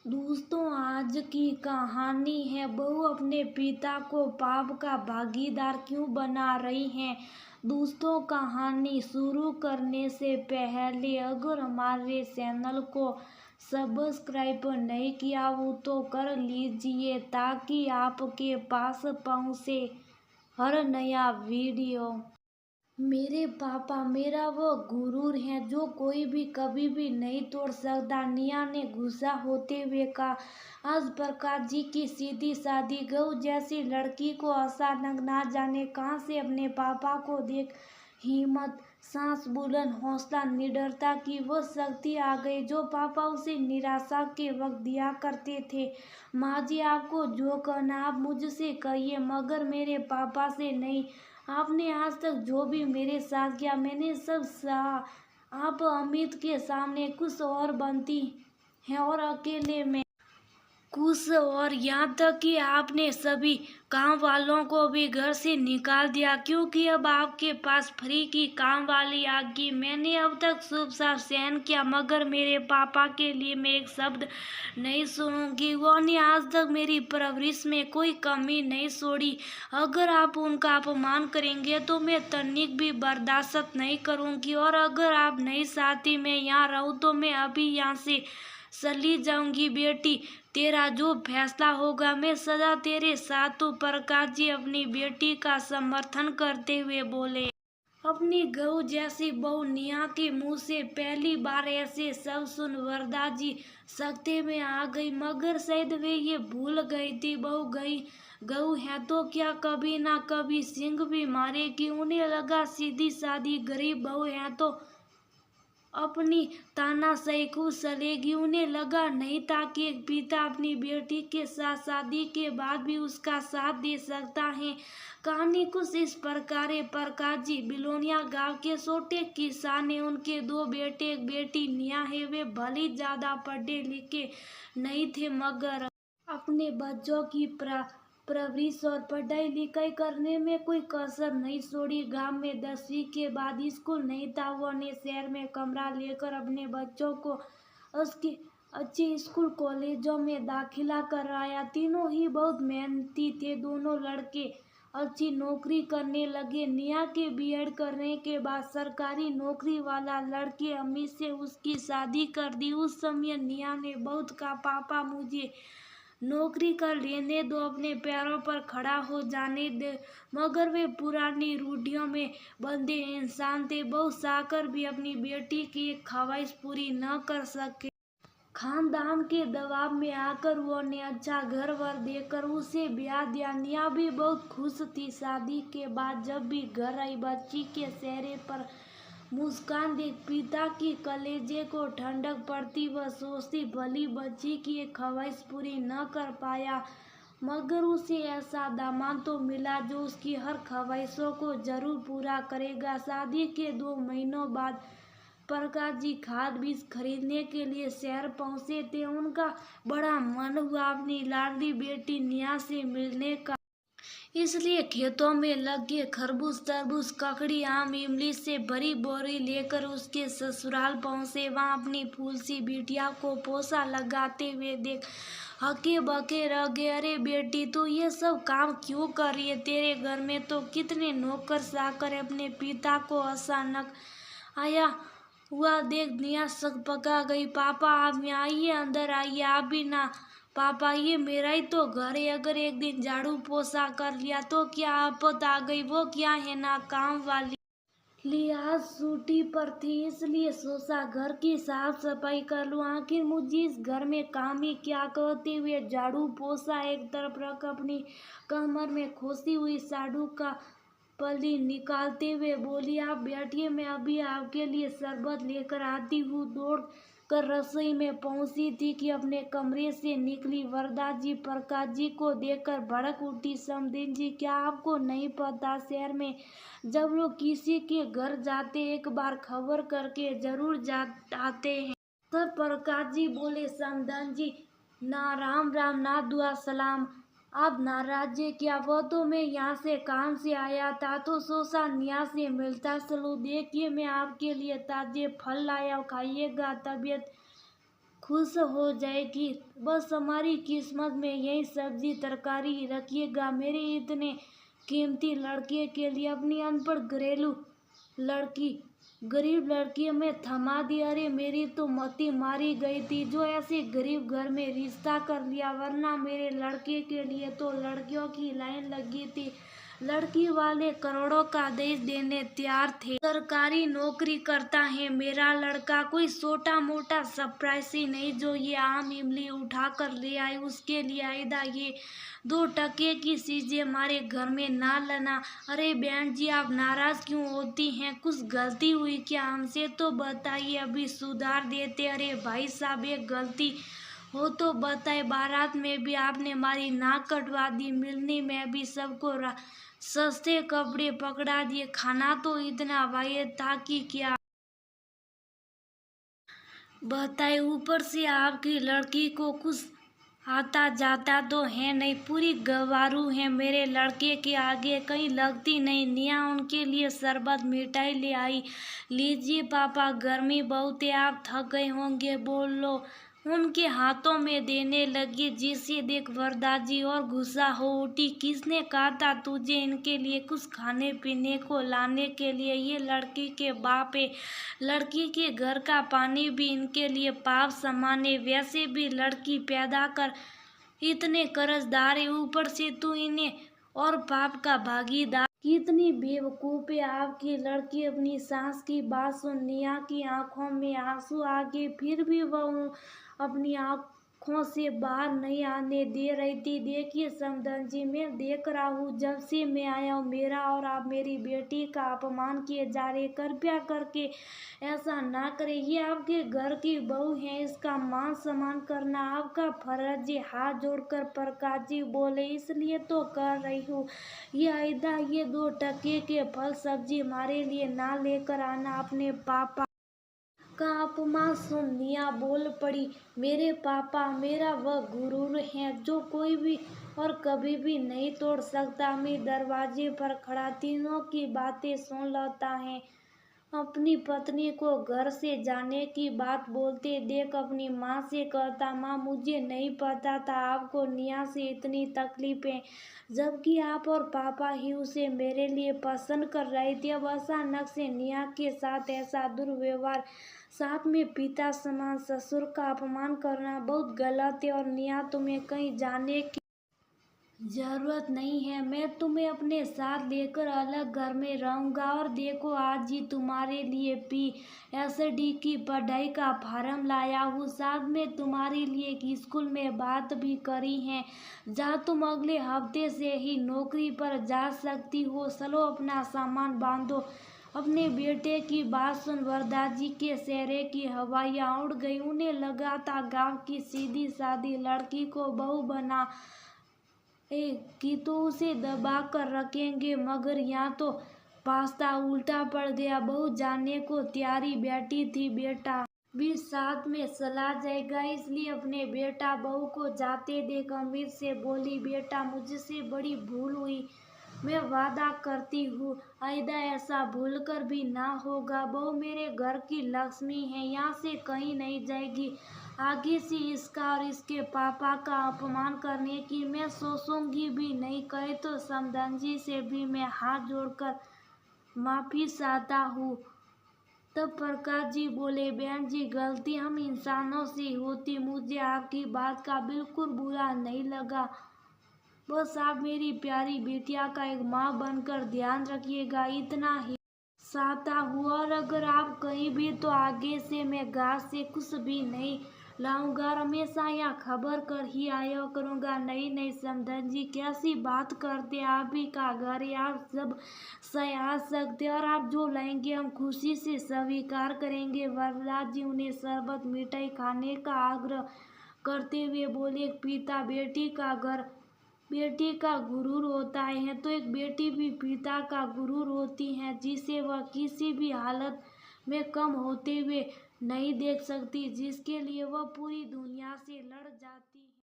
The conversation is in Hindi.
दोस्तों, आज की कहानी है बहू अपने पिता को पाप का भागीदार क्यों बना रही है। दोस्तों, कहानी शुरू करने से पहले अगर हमारे चैनल को सब्सक्राइब नहीं किया हो तो कर लीजिए ताकि आपके पास पहुंचे हर नया वीडियो। मेरे पापा मेरा वो गुरूर है जो कोई भी कभी भी नहीं तोड़ सकता। निया ने गुस्सा होते हुए कहा। आज प्रकाश जी की सीधी सादी गऊ जैसी लड़की को अचानक ना जाने कहां से अपने पापा को देख हिम्मत, सांस, बुलंद हौसला, निडरता की वो शक्ति आ गई जो पापा उसे निराशा के वक्त दिया करते थे। माँ जी, आपको जो कहना आप मुझसे कहिए, मगर मेरे पापा से नहीं। आपने आज तक जो भी मेरे साथ किया मैंने सब सहा। आप अमित के सामने कुछ और बनती हैं और अकेले में कुछ और, यहाँ तक कि आपने सभी काम वालों को भी घर से निकाल दिया क्योंकि अब आपके पास फ्री की काम वाली आ गई। मैंने अब तक चुपचाप सहन किया मगर मेरे पापा के लिए मैं एक शब्द नहीं सुनूंगी। उन्होंने आज तक मेरी परवरिश में कोई कमी नहीं छोड़ी। अगर आप उनका अपमान करेंगे तो मैं तनिक भी बर्दाश्त नहीं करूंगी और अगर आप नहीं चाहती मैं यहाँ रहूँ तो मैं अभी यहाँ से चली जाऊंगी। बेटी, तेरा जो फैसला होगा मैं सदा तेरे साथ। तो प्रकाश जी अपनी बेटी का समर्थन करते हुए बोले। अपनी गऊ जैसी बहू निया के मुंह से पहली बार ऐसे सब सुन वरदा जी सख्ते में आ गई, मगर शायद वे ये भूल गई थी बहू गऊ है तो क्या कभी ना कभी सिंह भी मारेगी। उन्हें लगा सीधी सादी गरीब बहू है तो अपनी तानाशाही को सलेगी। उन्हें लगा नहीं था कि एक पिता अपनी बेटी के साथ शादी के बाद भी उसका साथ दे सकता है। कहानी कुछ इस प्रकार है। प्रकाश जी बिलोनिया गांव के छोटे किसान है। उनके दो बेटे एक बेटी निया है। वे भले ज्यादा पढ़े लिखे नहीं थे मगर अपने बच्चों की परवरिश और पढ़ाई लिखाई करने में कोई कसर नहीं छोड़ी। गांव में 10वीं के बाद स्कूल नहीं था। उन्होंने शहर में कमरा लेकर अपने बच्चों को उसकी अच्छी स्कूल कॉलेजों में दाखिला कराया। तीनों ही बहुत मेहनती थे। दोनों लड़के अच्छी नौकरी करने लगे। निया के बीएड करने के बाद सरकारी नौकरी वाला लड़के अमित से उसकी शादी कर दी। उस समय निया ने बहुत कहा, पापा मुझे नौकरी कर लेने दो, अपने पैरों पर खड़ा हो जाने दे, मगर वे पुरानी रूढ़ियों में बंधे इंसान थे। बहुत चाहकर भी अपनी बेटी की एक ख्वाहिश पूरी न कर सके। खानदान के दबाव में आकर उन्होंने अच्छा घर वर देकर उसे ब्याह दिया। निया भी बहुत खुश थी। शादी के बाद जब भी घर आई बच्ची के चेहरे पर मुस्कान देख पिता की कलेजे को ठंडक पड़ती। वह सोचती भली बच्ची की एक ख्वाहिश पूरी न कर पाया मगर उसे ऐसा दामाद तो मिला जो उसकी हर ख्वाहिशों को जरूर पूरा करेगा। शादी के 2 महीनों बाद प्रकाश जी खाद बीज खरीदने के लिए शहर पहुंचे थे। उनका बड़ा मन हुआ अपनी लाडली बेटी निया से मिलने का, इसलिए खेतों में लगे खरबूज, तरबूज, ककड़ी, आम, इमली से भरी बोरी लेकर उसके ससुराल पहुंचे। वहां अपनी फूल सी बिटिया को पोसा लगाते हुए देख हके बके रह गए। अरे बेटी, तू ये सब काम क्यों कर रही है? तेरे घर में तो कितने नौकर चाकर। अपने पिता को अचानक आया हुआ देख निया सक पका गई। पापा आप आइए, अंदर आइए। आप भी ना पापा, ये मेरा ही तो घर है। अगर एक दिन झाड़ू पोछा कर लिया तो क्या आफत आ गई? वो क्या है ना काम वाली लिहाज छुट्टी पर थी, इसलिए सोचा घर की साफ सफाई कर लूं। आखिर मुझे इस घर में काम ही क्या? कहते हुए झाड़ू पोछा एक तरफ रख अपनी कमर में खोसी हुई साड़ू का पल्ली निकालते हुए बोली, आप बैठिए, मैं अभी आपके लिए शरबत लेकर आती हूँ। दौड़ कर रसोई में पहुंची थी कि अपने कमरे से निकली वरदा जी प्रकाश जी को देखकर भड़क उठी। समधिन जी, क्या आपको नहीं पता शहर में जब लोग किसी के घर जाते एक बार खबर करके जरूर आते हैं? तब प्रकाश जी बोले, समधन जी ना राम राम ना दुआ सलाम। आप नाराज है क्या? वो तो मैं यहाँ से काम से आया था तो सोचा निया से मिलता चलो। देखिए मैं आपके लिए ताजे फल लाया, खाइएगा। तबीयत खुश हो जाएगी। बस हमारी किस्मत में यही सब्जी तरकारी रखिएगा। मेरे इतने कीमती लड़के के लिए अपनी अनपढ़ घरेलू लड़की गरीब लड़की में थमा दी। अरे मेरी तो मती मारी गई थी जो ऐसे गरीब घर में रिश्ता कर लिया, वरना मेरे लड़के के लिए तो लड़कियों की लाइन लगी थी। लड़की वाले करोड़ों का दहेज देने तैयार थे। सरकारी नौकरी करता है मेरा लड़का, कोई छोटा मोटा सरप्राइज ही नहीं जो ये आम इमली उठा कर ले आए उसके लिए। आयदा ये 2 टके की चीजें हमारे घर में ना लाना। अरे बहन जी आप नाराज क्यों होती हैं? कुछ गलती हुई क्या हमसे तो बताइए, अभी सुधार देते। अरे भाई साहब एक गलती हो तो बताए। बारात में भी आपने हमारी नाक कटवा दी, मिलनी में भी सबको सस्ते कपड़े पकड़ा दिए। खाना तो इतना वाहियात था कि क्या बताए। ऊपर से आपकी लड़की को कुछ आता जाता तो है नहीं, पूरी गवारू है। मेरे लड़के के आगे कहीं लगती नहीं। निया उनके लिए शरबत मिठाई ले आई। लीजिए पापा, गर्मी बहुत है, आप थक गए होंगे, बोल लो। उनके हाथों में देने लगी, जिसे देख वरदाजी और गुस्सा हो उठी। किसने कहा था तुझे इनके लिए कुछ खाने पीने को लाने के लिए? ये लड़की के बाप है, लड़की के घर का पानी भी इनके लिए पाप समान है। वैसे भी लड़की पैदा कर इतने कर्जदार है, ऊपर से तू इन्हें और पाप का भागीदार। कितनी बेवकूफ है आपकी लड़की। अपनी सास की बात सुन निया की आंखों में आंसू आ गए, फिर भी वह अपनी आंखों से बाहर नहीं आने दे रही थी। देखिए समधन जी, मैं देख रहा हूँ जब से मैं आया हूँ मेरा और आप मेरी बेटी का अपमान किए जा रहे। कृपया करके ऐसा ना करें, ये आपके घर की बहू है, इसका मान सम्मान करना आपका फर्ज है। हाथ जोड़कर प्रकाश जी बोले, इसलिए तो कर रही हूँ। ये आयदा ये 2 टके के फल सब्जी हमारे लिए ना लेकर आना। अपने पापा का अपमान सुन निया बोल पड़ी, मेरे पापा मेरा वह गुरूर है जो कोई भी और कभी भी नहीं तोड़ सकता। मैं दरवाजे पर खड़ा तीनों की बातें सुन लेता है। अपनी पत्नी को घर से जाने की बात बोलते देख अपनी माँ से कहता, माँ मुझे नहीं पता था आपको निया से इतनी तकलीफें, जबकि आप और पापा ही उसे मेरे लिए पसंद कर रहे थे। अब अचानक से निया के साथ ऐसा दुर्व्यवहार, साथ में पिता समान ससुर का अपमान करना बहुत गलत है। और निया तुम्हें कहीं जाने की जरूरत नहीं है, मैं तुम्हें अपने साथ लेकर अलग घर में रहूंगा। और देखो आज ही तुम्हारे लिए PhD की पढ़ाई का फार्म लाया हूँ, साथ में तुम्हारे लिए एक स्कूल में बात भी करी है जहाँ तुम अगले हफ्ते से ही नौकरी पर जा सकती हो। चलो अपना सामान बांधो। अपने बेटे की बात सुन वरदाजी के चेहरे की हवाइयाँ उड़ गई। उन्हें लगा था गांव की सीधी सादी लड़की को बहू बना कि तो उसे दबा कर रखेंगे, मगर यहाँ तो पास्ता उल्टा पड़ गया। बहू जाने को तैयारी बैठी थी, बेटा भी साथ में चला जाएगा, इसलिए अपने बेटा बहू को जाते देख अमीर से बोली, बेटा मुझसे बड़ी भूल हुई, मैं वादा करती हूँ आइंदा ऐसा भूल कर भी ना होगा। बहू मेरे घर की लक्ष्मी है, यहाँ से कहीं नहीं जाएगी। आगे से इसका और इसके पापा का अपमान करने की मैं सोचूंगी भी नहीं। कहे तो समधन जी से भी मैं हाथ जोड़कर माफी चाहता हूँ। तब प्रकाश जी बोले, बहन जी गलती हम इंसानों से होती, मुझे आपकी बात का बिल्कुल बुरा नहीं लगा। बस आप मेरी प्यारी बिटिया का एक माँ बनकर ध्यान रखिएगा, इतना ही चाहता हूँ। और अगर आप कहीं भी तो आगे से मैं घास से कुछ भी नहीं लाऊंगा, हमेशा यहाँ खबर कर ही आया करूँगा। नहीं नहीं समधन जी कैसी बात करते, आप ही का घर है, आप सब सही आ सकते और आप जो लाएंगे हम खुशी से स्वीकार करेंगे। वरदाज जी उन्हें शरबत मिठाई खाने का आग्रह करते हुए बोले, पिता बेटी का गुरूर होता है तो एक बेटी भी पिता का गुरूर होती है, जिसे वह किसी भी हालत में कम होते हुए नहीं देख सकती, जिसके लिए वह पूरी दुनिया से लड़ जाती।